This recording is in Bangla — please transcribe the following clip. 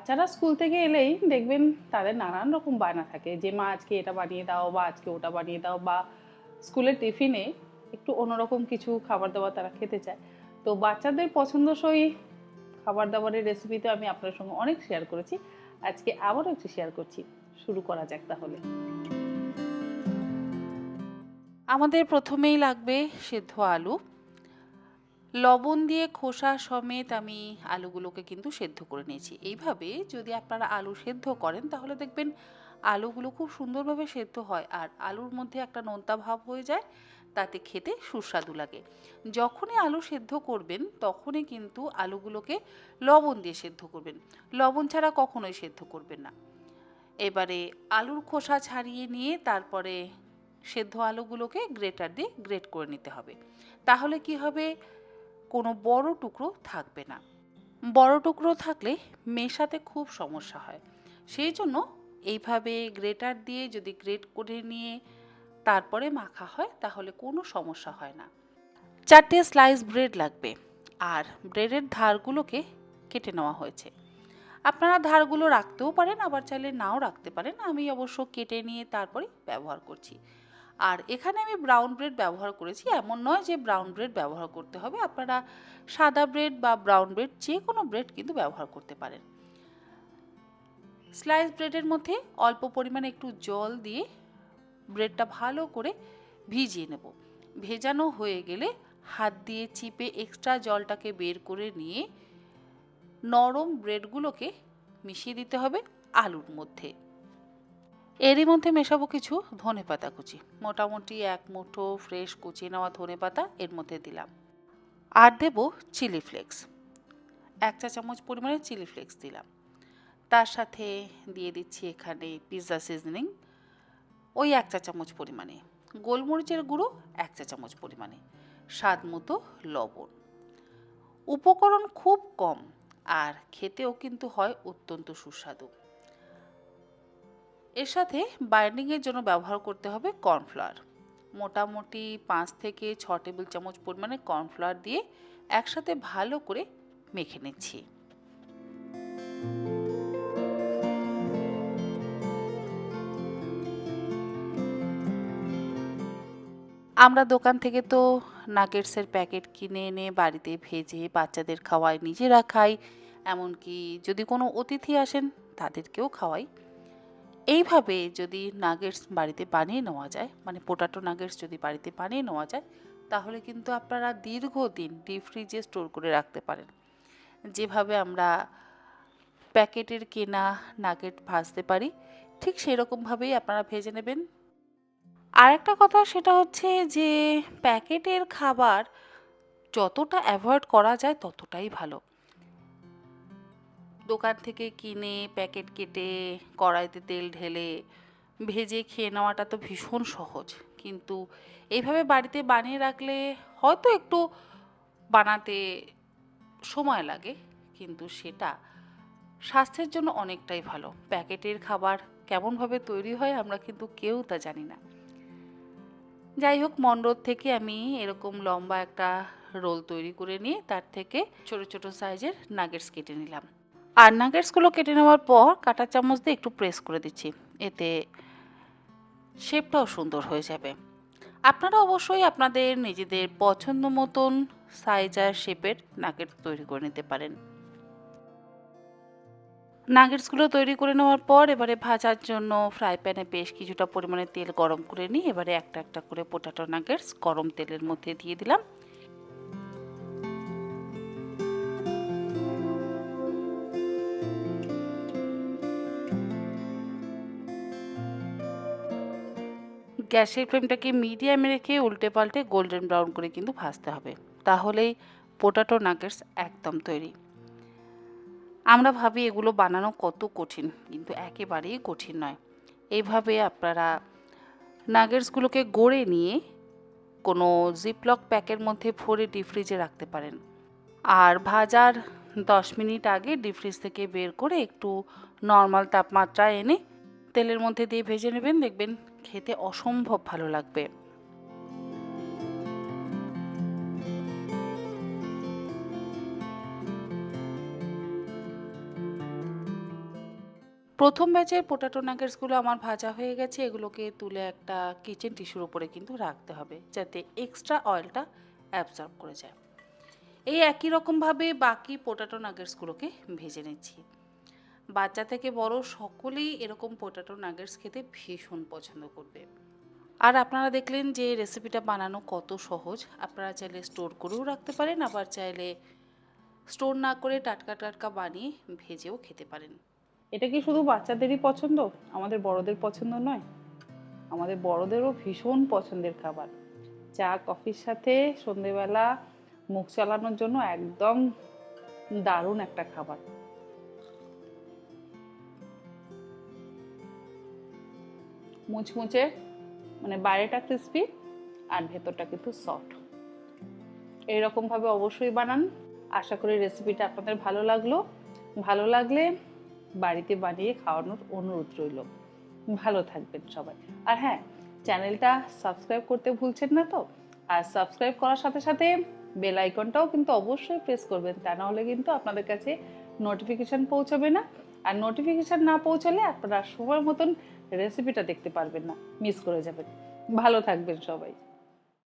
বাচ্চারা স্কুল থেকে এলেই দেখবেন তাদের নানান রকম বায়না থাকে যে মা আজকে এটা বানিয়ে দাও বা আজকে ওটা বানিয়ে দাও, বা স্কুলের টিফিনে একটু অন্যরকম কিছু খাবার দাবার তারা খেতে চায়। তো বাচ্চাদের পছন্দসই খাবার দাবারের রেসিপি তো আমি আপনার সঙ্গে অনেক শেয়ার করেছি, আজকে আবারও একটু শেয়ার করছি। শুরু করা যাক তাহলে। আমাদের প্রথমেই লাগবে সেদ্ধ আলু। লবণ দিয়ে খোসা সমেত আমি আলুগুলোকে কিন্তু সেদ্ধ করে নিয়েছি। এইভাবে যদি আপনারা আলু সেদ্ধ করেন তাহলে দেখবেন আলুগুলো খুব সুন্দরভাবে সেদ্ধ হয় আর আলুর মধ্যে একটা নোনতা ভাব হয়ে যায়, তাতে খেতে সুস্বাদু লাগে। যখনই আলু সেদ্ধ করবেন তখনই কিন্তু আলুগুলোকে লবণ দিয়ে সেদ্ধ করবেন, লবণ ছাড়া কখনোই সেদ্ধ করবেন না। এবারে আলুর খোসা ছাড়িয়ে নিয়ে তারপরে সেদ্ধ আলুগুলোকে গ্রেটার দিয়ে গ্রেট করে নিতে হবে। তাহলে কি হবে, কোনো বড় টুকরো থাকবে না। বড় টুকরো থাকলে মেশাতে খুব সমস্যা হয়। সেই জন্য এইভাবে গ্রেটার দিয়ে যদি গ্রেট করে নিয়ে তারপরে মাখা হয় তাহলে কোনো সমস্যা হয় না। 4টে স্লাইস ব্রেড লাগবে আর ব্রেডের ধারগুলোকে কেটে নেওয়া হয়েছে। আপনারা ধারগুলো রাখতেও পারেন, আবার চাইলে নাও রাখতে পারেন। আমি অবশ্য কেটে নিয়ে তারপরে ব্যবহার করছি। আর এখানে আমি ব্রাউন ব্রেড ব্যবহার করেছি, এমন নয় যে ব্রাউন ব্রেড ব্যবহার করতে হবে। আপনারা সাদা ব্রেড বা ব্রাউন ব্রেড যে কোনো ব্রেড কিন্তু ব্যবহার করতে পারেন। স্লাইস ব্রেডের মধ্যে অল্প পরিমাণে একটু জল দিয়ে ব্রেডটা ভালো করে ভিজিয়ে নেব। ভেজানো হয়ে গেলে হাত দিয়ে চিপে এক্সট্রা জলটাকে বের করে নিয়ে নরম ব্রেডগুলোকে মিশিয়ে দিতে হবে আলুর মধ্যে। এরই মধ্যে মেশাবো কিছু ধনেপাতা কুচি। মোটামুটি 1 মুঠো ফ্রেশ কুচিয়ে নেওয়া ধনেপাতা এর মধ্যে দিলাম। আর দেব চিলি ফ্লেক্স, 1 চা চামচ পরিমাণে চিলি ফ্লেক্স দিলাম। তার সাথে দিয়ে দিচ্ছি এখানে পিৎজা সিজনিং ওই 1 চা চামচ পরিমাণে, গোলমরিচের গুঁড়ো 1 চা চামচ পরিমাণে, স্বাদ মতো লবণ। উপকরণ খুব কম আর খেতেও কিন্তু হয় অত্যন্ত সুস্বাদু। এর সাথে বাইন্ডিংয়ের জন্য ব্যবহার করতে হবে কর্নফ্লাওয়ার। মোটামুটি 5 থেকে 6 টেবিল চামচ পরিমাণে কর্নফ্লাওয়ার দিয়ে একসাথে ভালো করে মেখে নিচ্ছি। আমরা দোকান থেকে তো নাগেটসের প্যাকেট কিনে এনে বাড়িতে ভেজে বাচ্চাদের খাওয়াই, নিজেরা খাই, এমনকি যদি কোনো অতিথি আসেন তাদেরকেও খাওয়াই। এইভাবে যদি নাগেটস বাড়িতে বানিয়ে নেওয়া যায়, মানে পোটাটো নাগেটস যদি বাড়িতে বানিয়ে নেওয়া যায়, তাহলে কিন্তু আপনারা দীর্ঘদিন ডিপ ফ্রিজে স্টোর করে রাখতে পারেন। যেভাবে আমরা প্যাকেটের কেনা নাগেট ভাজতে পারি, ঠিক সেরকমভাবেই আপনারা ভেজে নেবেন। আর একটা কথা সেটা হচ্ছে যে প্যাকেটের খাবার যতটা অ্যাভয়েড করা যায় ততটাই ভালো। দোকান থেকে কিনে প্যাকেট কেটে কড়াইতে তেল ঢেলে ভেজে খেয়ে নেওয়াটা তো ভীষণ সহজ, কিন্তু এইভাবে বাড়িতে বানিয়ে রাখলে হয়তো একটু বানাতে সময় লাগে, কিন্তু সেটা স্বাস্থ্যের জন্য অনেকটাই ভালো। প্যাকেটের খাবার কেমনভাবে তৈরি হয় আমরা কিন্তু কেউ তা জানি না। যাই হোক, মন্ডর থেকে আমি এরকম লম্বা একটা রোল তৈরি করে নিয়ে তার থেকে ছোট ছোট সাইজের নাগেটস কেটে নিলাম। আর নাগেটসগুলো কেটে নেওয়ার পর কাঁটা চামচ দিয়ে একটু প্রেস করে দিচ্ছি, এতে শেপটাও সুন্দর হয়ে যাবে। আপনারা অবশ্যই আপনাদের নিজেদের পছন্দ মতন সাইজ আর শেপের নাগেটস তৈরি করে নিতে পারেন। নাগেটসগুলো তৈরি করে নেওয়ার পর এবারে ভাজার জন্য ফ্রাই প্যানে বেশ কিছুটা পরিমাণে তেল গরম করে নিই। এবারে একটা একটা করে পোটাটো নাগেটস গরম তেলের মধ্যে দিয়ে দিলাম। গ্যাসের ফ্লেমটাকে মিডিয়ামে রেখে উল্টে পাল্টে গোল্ডেন ব্রাউন করে কিন্তু ভাজতে হবে, তাহলেই পোটাটো নাগেটস একদম তৈরি। আমরা ভাবি এগুলো বানানো কত কঠিন, কিন্তু একেবারেই কঠিন নয়। এইভাবে আপনারা নাগেটসগুলোকে গড়ে নিয়ে কোনো জিপলক প্যাকের মধ্যে ভরে ডিপ ফ্রিজে রাখতে পারেন। আর ভাজার 10 মিনিট আগে ডিপ ফ্রিজ থেকে বের করে একটু নর্মাল তাপমাত্রায় এনে তেলের মধ্যে দিয়ে ভেজে নেবেন, দেখবেন খেতে অসম্ভব ভালো লাগবে। প্রথম ব্যাচের পোটাটো নাগেটসগুলো আমার ভাজা হয়ে গেছে। এগুলোকে তুলে একটা কিচেন টিস্যুর উপরে কিন্তু রাখতে হবে, যাতে এক্সট্রা অয়েলটা অ্যাবজর্ব করে যায়। এই একই রকমভাবে বাকি পোটাটো নাগেটসগুলোকে ভেজে নিচ্ছি। বাচ্চা থেকে বড় সকলেই এরকম পোটাটো নাগেটস খেতে ভীষণ পছন্দ করবে। আর আপনারা দেখলেন যে রেসিপিটা বানানো কত সহজ। আপনারা চাইলে স্টোর করেও রাখতে পারেন, আবার চাইলে স্টোর না করে টাটকা টাটকা বানিয়ে ভেজেও খেতে পারেন। এটা কি শুধু বাচ্চাদেরই পছন্দ, আমাদের বড়দের পছন্দ নয়? আমাদের বড়দেরও ভীষণ পছন্দের খাবার। চা কফির সাথে সন্ধেবেলা মুখ চালানোর জন্য একদম দারুণ একটা খাবার। মুচমুচে, মানে বাইরেটা ক্রিস্পি আর ভেতরটা কিন্তু সফট। এইরকমভাবে অবশ্যই বানান। আশা করি রেসিপিটা আপনাদের ভালো লাগলো। ভালো লাগলে বাড়িতে বানিয়ে খাওয়ানোর অনুরোধ রইল। ভালো থাকবেন সবাই। আর হ্যাঁ, চ্যানেলটা সাবস্ক্রাইব করতে ভুলছেন না তো? আর সাবস্ক্রাইব করার সাথে সাথে বেল আইকনটাও কিন্তু অবশ্যই প্রেস করবেন, তা না হলে কিন্তু আপনাদের কাছে নোটিফিকেশান পৌঁছাবে না। আর নোটিফিকেশান না পৌঁছালে আপনারা সময় মতন রেসিপিটা দেখতে পারবেন না, মিস করে যাবেন। ভালো থাকবেন সবাই।